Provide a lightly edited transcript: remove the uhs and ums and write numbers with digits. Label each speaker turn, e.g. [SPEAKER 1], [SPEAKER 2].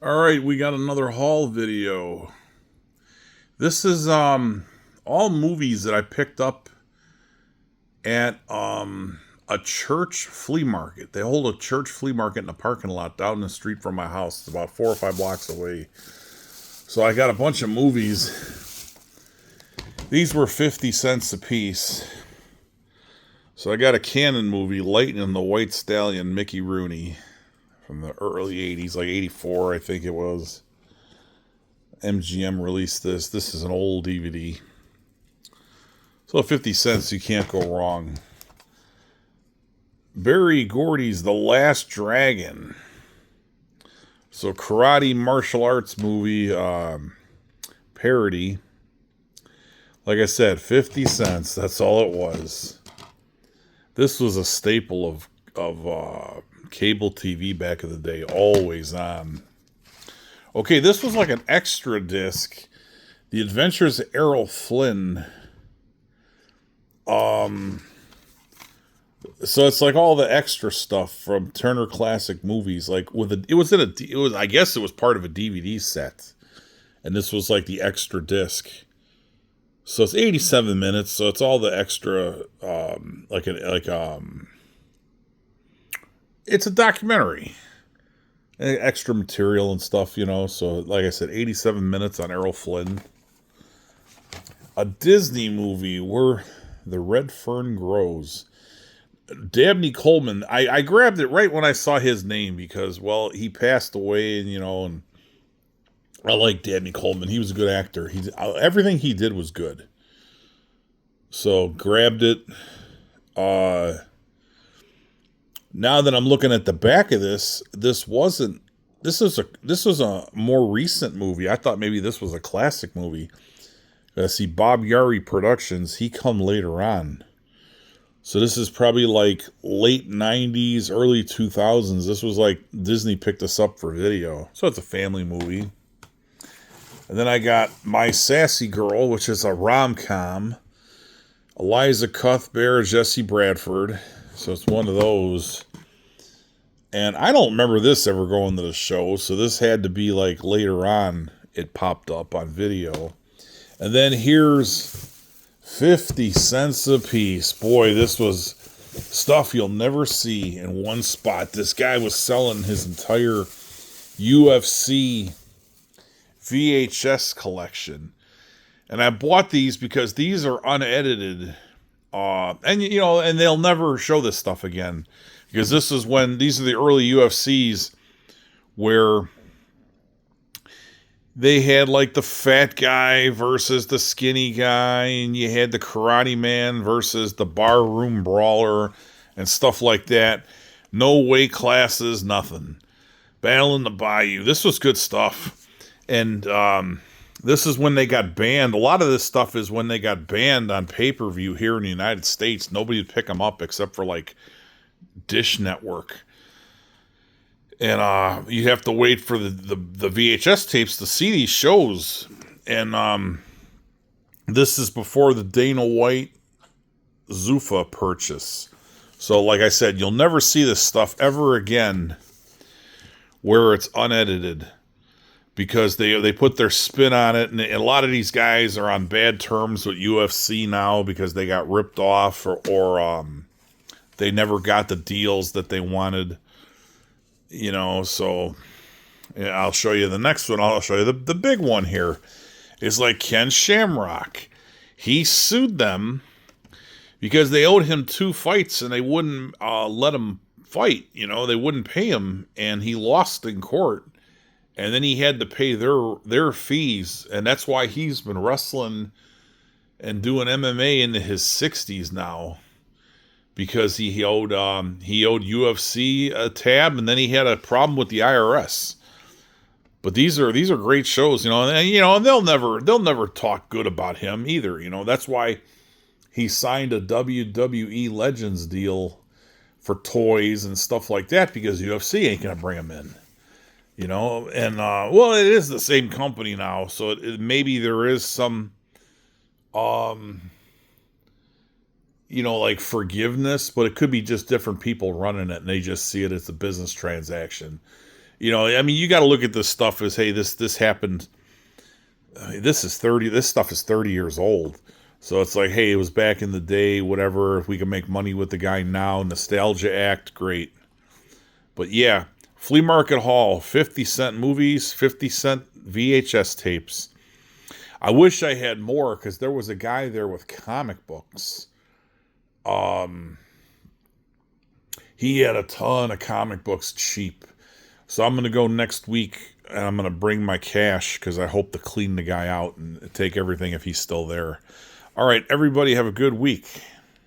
[SPEAKER 1] All right, we got another haul video. This is all movies that I picked up at a church flea market. They hold a church flea market in a parking lot down the street from my house. It's about 4 or 5 blocks away. So I got a bunch of movies. These were 50 cents a piece. So I got a Canon movie, Lightning the White Stallion, Mickey Rooney, from the early 80s, like 84, I think it was. MGM released this. This is an old DVD. So 50 cents, you can't go wrong. Barry Gordy's The Last Dragon. So karate martial arts movie parody. Like I said, 50 cents. That's all it was. This was a staple of cable TV back in the day. Always on. Okay, this was like an extra disc. The Adventures of Errol Flynn. So it's like all the extra stuff from Turner Classic Movies. Like I guess it was part of a DVD set, and this was like the extra disc. So it's 87 minutes. So it's all the extra, it's a documentary, extra material and stuff, you know. So like I said, 87 minutes on Errol Flynn. A Disney movie where the red fern grows. Dabney Coleman. I grabbed it right when I saw his name because, well, he passed away, and and I like Dabney Coleman. He was a good actor. Everything he did was good. So grabbed it. Now that I'm looking at the back of this, this was a more recent movie. I thought maybe this was a classic movie. I see Bob Yari Productions. He come later on. So this is probably like late 90s, early 2000s. This was like Disney picked us up for video. So it's a family movie. And then I got My Sassy Girl, which is a rom-com. Eliza Cuthbert, Jesse Bradford. So it's one of those. And I don't remember this ever going to the show. So this had to be like later on it popped up on video. And then here's 50 cents a piece. Boy, this was stuff you'll never see in one spot. This guy was selling his entire UFC VHS collection. And I bought these because these are unedited. And they'll never show this stuff again. Because these are the early UFCs where they had like the fat guy versus the skinny guy, and you had the karate man versus the barroom brawler and stuff like that. No weight classes, nothing. Battle in the Bayou. This was good stuff. And this is when they got banned. A lot of this stuff is when they got banned on pay-per-view here in the United States. Nobody would pick them up except for like Dish Network. And you have to wait for the VHS tapes to see these shows. And this is before the Dana White Zuffa purchase. So like I said, you'll never see this stuff ever again where it's unedited. Because they put their spin on it. And a lot of these guys are on bad terms with UFC now because they got ripped off or they never got the deals that they wanted. So yeah, I'll show you the next one. I'll show you the big one here. Is like Ken Shamrock. He sued them because they owed him 2 fights and they wouldn't let him fight. They wouldn't pay him, and he lost in court. And then he had to pay their fees, and that's why he's been wrestling and doing MMA into his 60s now. Because he owed UFC a tab, and then he had a problem with the IRS. But these are great shows, and they'll never talk good about him either. That's why he signed a WWE Legends deal for toys and stuff like that, because UFC ain't gonna bring him in. And it is the same company now, so maybe there is some like forgiveness, but it could be just different people running it and they just see it as a business transaction. I mean, you got to look at this stuff as, hey, this happened. I mean, this stuff is 30 years old. So it's like, hey, it was back in the day, whatever. If we can make money with the guy now, nostalgia act, great. But yeah, Flea Market Haul, 50-cent movies, 50-cent VHS tapes. I wish I had more, because there was a guy there with comic books. He had a ton of comic books cheap. So I'm going to go next week, and I'm going to bring my cash, because I hope to clean the guy out and take everything if he's still there. All right, everybody have a good week.